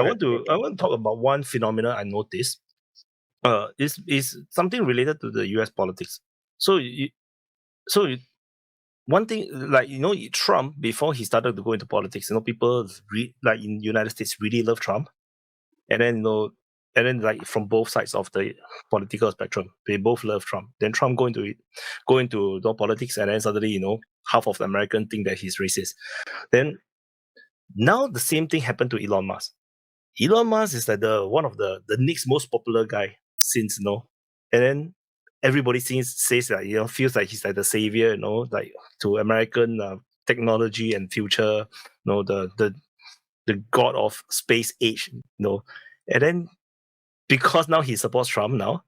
want to talk about one phenomenon I noticed. Is something related to the U.S. politics. So one thing, like, Trump, before he started to go into politics, people like in United States really love Trump, and then like from both sides of the political spectrum, they both love Trump. Then Trump go into the politics, and then suddenly half of the American think that he's racist. Then now the same thing happened to Elon Musk. Elon Musk is like one of the next most popular guy since, and then everybody says that, feels like he's like the savior, like to American technology and future, the god of space age, and then because now he supports Trump now,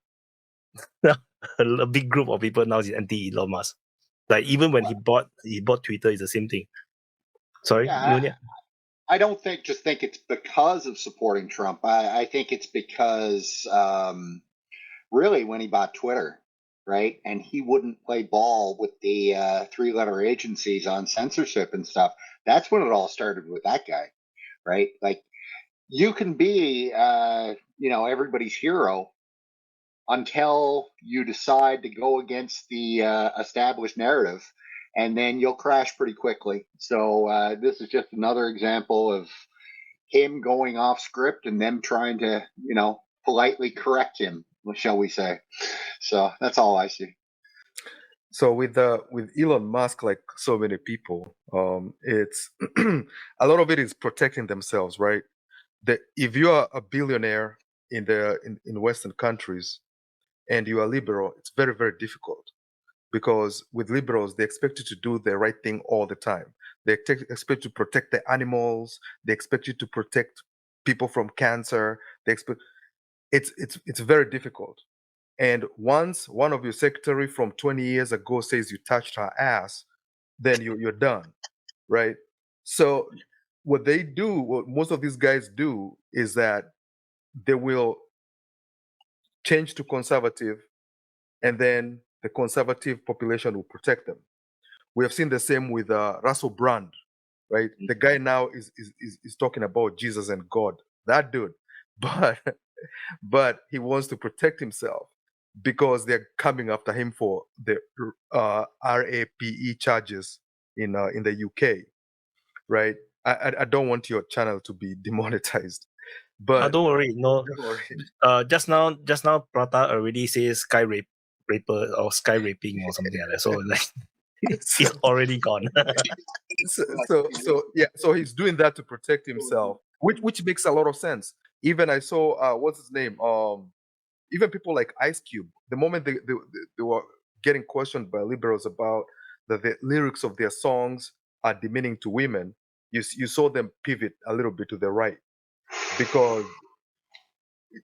a big group of people now is anti Elon Musk. Like even when he bought Twitter, it's the same thing. Sorry, Nunia? I don't think it's because of supporting Trump. I think it's because really when he bought Twitter, right, and he wouldn't play ball with the 3-letter agencies on censorship and stuff. That's when it all started with that guy, right? Like you can be, everybody's hero until you decide to go against the established narrative. And then you'll crash pretty quickly. So this is just another example of him going off script and them trying to, politely correct him, shall we say. So that's all I see. So with Elon Musk, like so many people, it's a lot of it is protecting themselves, right? That if you are a billionaire in Western countries and you are liberal, it's very, very difficult. Because with liberals, they expect you to do the right thing all the time. They expect you to protect the animals. They expect you to protect people from cancer. They expect it's very difficult. And once one of your secretary from 20 years ago says you touched her ass, then you're done, right? So what most of these guys do is that they will change to conservative, and then the conservative population will protect them. We have seen the same with Russell Brand, right? The guy now is talking about Jesus and God, that dude, but he wants to protect himself because they're coming after him for the RAPE charges in the UK, right? I don't want your channel to be demonetized, but don't worry. No, just now, Prata already says raper or sky raping or something like that. So like, it's already gone. So he's doing that to protect himself, which makes a lot of sense. Even I saw what's his name? Even people like Ice Cube, the moment they were getting questioned by liberals about the lyrics of their songs are demeaning to women, you saw them pivot a little bit to the right, because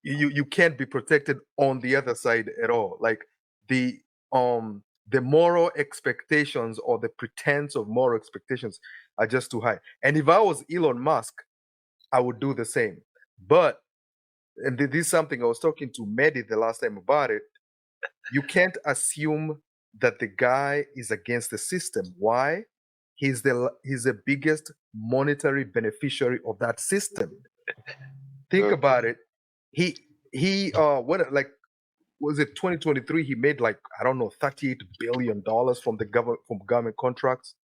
you can't be protected on the other side at all. Like the moral expectations or the pretense of moral expectations are just too high. And if I was Elon Musk, I would do the same. But, and this is something I was talking to Mehdi the last time about it, you can't assume that the guy is against the system. Why? He's the biggest monetary beneficiary of that system. Think about it. He what, like, was it 2023? He made like, I don't know, $38 billion from government contracts.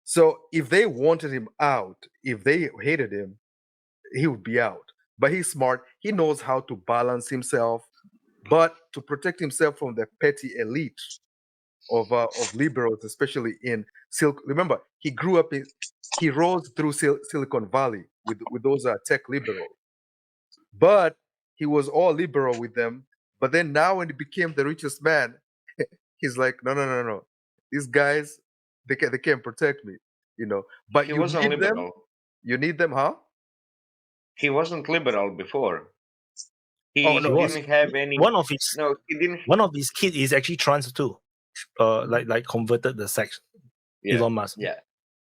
So if they wanted him out, if they hated him, he would be out. But he's smart. He knows how to balance himself, but to protect himself from the petty elite of liberals, especially in Remember, he rose through Silicon Valley with those tech liberals. But he was all liberal with them. But then now when he became the richest man, he's like, no. These guys, they can't protect me, But he wasn't liberal. Them. You need them, huh? He wasn't liberal before. He didn't have any. One of his he didn't. One of his kids is actually trans too. Like converted the sex. Yeah. Elon Musk. Yeah.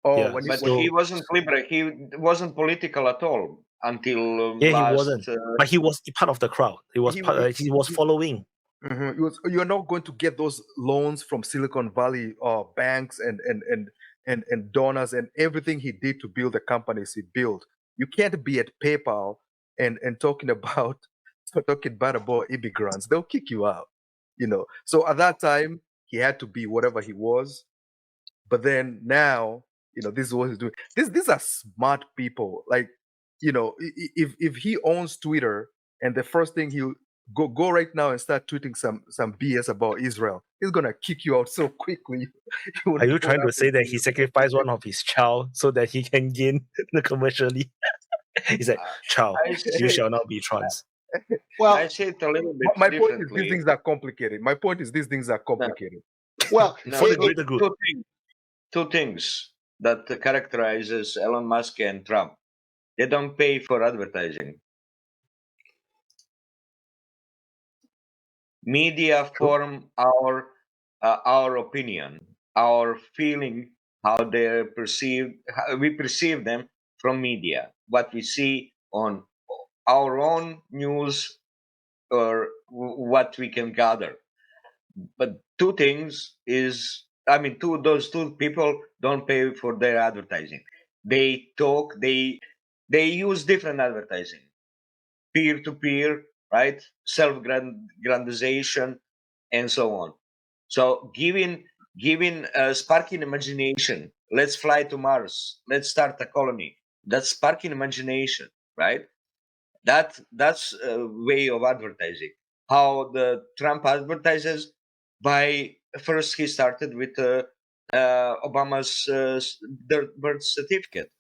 Oh, yeah. He wasn't liberal. He wasn't political at all until he wasn't. But he was part of the crowd. He was following. Mm-hmm. You're not going to get those loans from Silicon Valley banks and donors and everything he did to build the companies he built. You can't be at PayPal and talking bad about immigrants, they'll kick you out. So at that time he had to be whatever he was, but then now, this is what he's doing. These are smart people. Like, if he owns Twitter and the first thing he'll go right now and start tweeting some BS about Israel, he's gonna kick you out so quickly. Are you trying to say that he sacrificed one of his child so that he can gain the commercially? He said, "Child, I you say, shall not be trans." Well, I say it a little bit My point is, differently. these things are complicated. My point is, these things are complicated. well, No, For the it- greater good. two things that characterizes Elon Musk and Trump. They don't pay for advertising. Media form our opinion, our feeling, how they're perceived. How we perceive them from media. What we see on our own news or what we can gather. But two things is, I mean, those two people don't pay for their advertising. They talk, they use different advertising, peer to peer, right? Self grandization and so on. So giving sparking imagination. Let's fly to Mars. Let's start a colony. That's sparking imagination, right? That's a way of advertising. How the Trump advertises by first he started with Obama's birth certificate.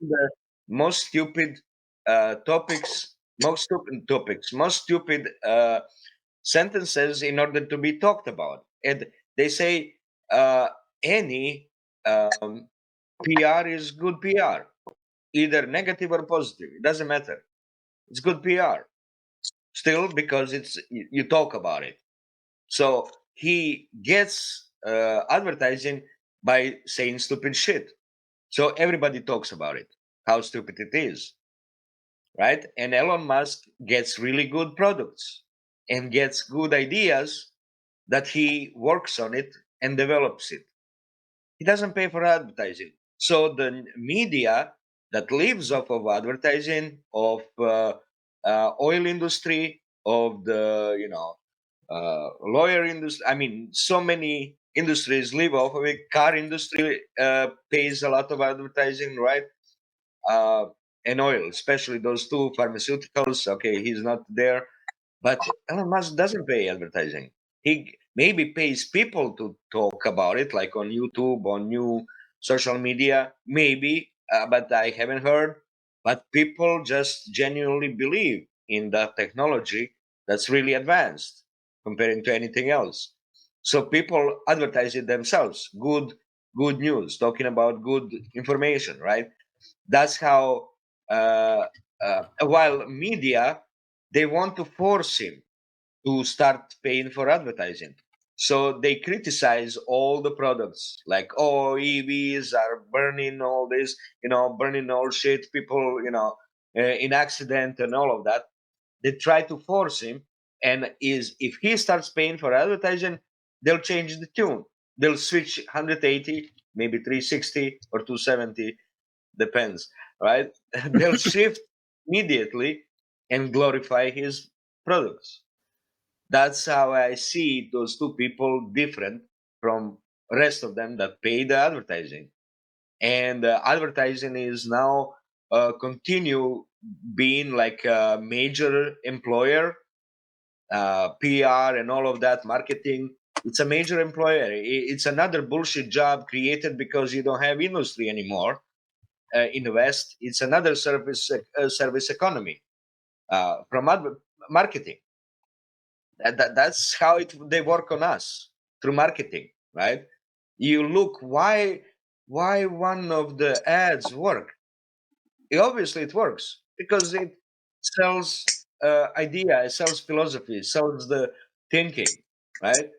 The most stupid most stupid sentences in order to be talked about, and they say any PR is good PR, either negative or positive. It doesn't matter. It's good PR still because you talk about it. So he gets advertising by saying stupid shit. So everybody talks about it, how stupid it is, right? And Elon Musk gets really good products and gets good ideas that he works on it and develops it. He doesn't pay for advertising. So the media that lives off of advertising, of oil industry, of the lawyer industry. I mean, so many industries live off of it. Car industry pays a lot of advertising, right? And oil, especially those two pharmaceuticals. Okay, he's not there, but Elon Musk doesn't pay advertising. He maybe pays people to talk about it, like on YouTube, on new social media, maybe, but I haven't heard. But people just genuinely believe in that technology that's really advanced comparing to anything else. So people advertise it themselves. Good news, talking about good information, right? That's how. While media, they want to force him to start paying for advertising. So they criticize all the products, like, oh, EVs are burning all this, burning all shit, people, in accident and all of that. They try to force him, and if he starts paying for advertising, they'll change the tune. They'll switch 180, maybe 360 or 270, depends, right? They'll shift immediately and glorify his products. That's how I see those two people different from rest of them that pay the advertising. And advertising is now continue being like a major employer, PR and all of that, marketing. It's a major employer. It's another bullshit job created because you don't have industry anymore in the West. It's another service economy from marketing. That's how they work on us, through marketing, right? You look why one of the ads work. Obviously it works because it sells idea, it sells philosophy, it sells the thinking, right?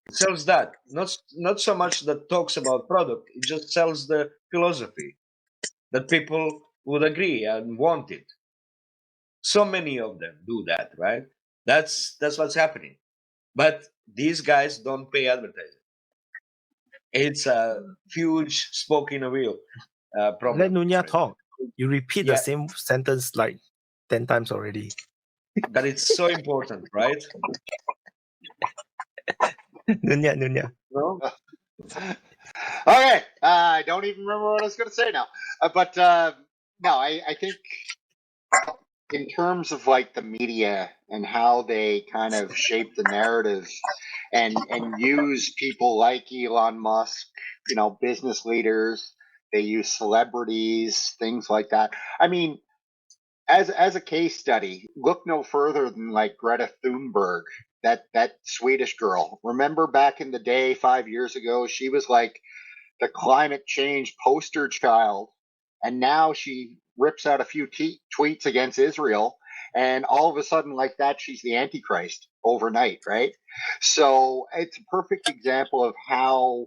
It sells that, not so much that talks about product. It just sells the philosophy that people would agree and want it. So many of them do that, right? That's what's happening. But these guys don't pay advertising. It's a huge spoke in a wheel Let problem. Nunya talk. You repeat the Yeah. same sentence like 10 times already. But it's so important, right? Nunya. No? Okay, I don't even remember what I was going to say now. But no, I think in terms of like the media and how they kind of shape the narrative and use people like Elon Musk, you know, business leaders, they use celebrities, things like that. I mean, as a case study, look no further than like Greta Thunberg, that Swedish girl. Remember back in the day, 5 years ago, she was like the climate change poster child, and now she rips out a few tweets against Israel, and all of a sudden, like that, she's the Antichrist overnight, right? So it's a perfect example of how,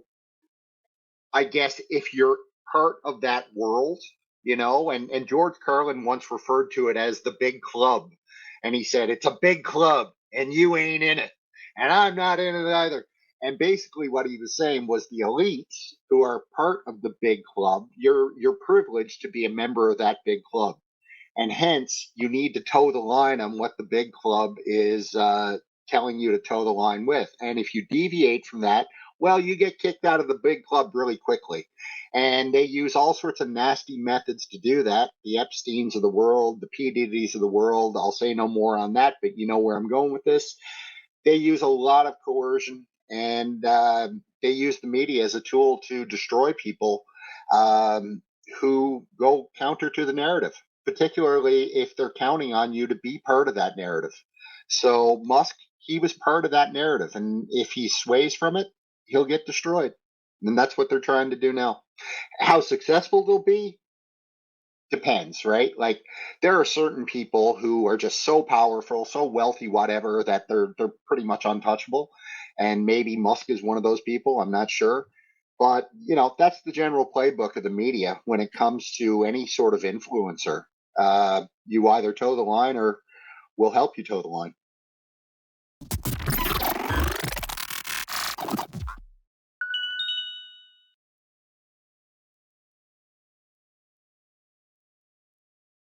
I guess, if you're part of that world, you know, and George Carlin once referred to it as the big club. And he said, it's a big club and you ain't in it. And I'm not in it either. And basically what he was saying was the elites who are part of the big club, you're privileged to be a member of that big club. And hence you need to toe the line on what the big club is telling you to toe the line with. And if you deviate from that, well, you get kicked out of the big club really quickly. And they use all sorts of nasty methods to do that. The Epsteins of the world, the P. Diddy's of the world. I'll say no more on that, but you know where I'm going with this. They use a lot of coercion, and they use the media as a tool to destroy people who go counter to the narrative, particularly if they're counting on you to be part of that narrative. So Musk, he was part of that narrative, and if he sways from it, he'll get destroyed. And that's what they're trying to do now. How successful they'll be depends, right? Like there are certain people who are just so powerful, so wealthy, whatever, that they're pretty much untouchable. And maybe Musk is one of those people. I'm not sure. But, you know, that's the general playbook of the media when it comes to any sort of influencer. You either toe the line or we'll help you toe the line.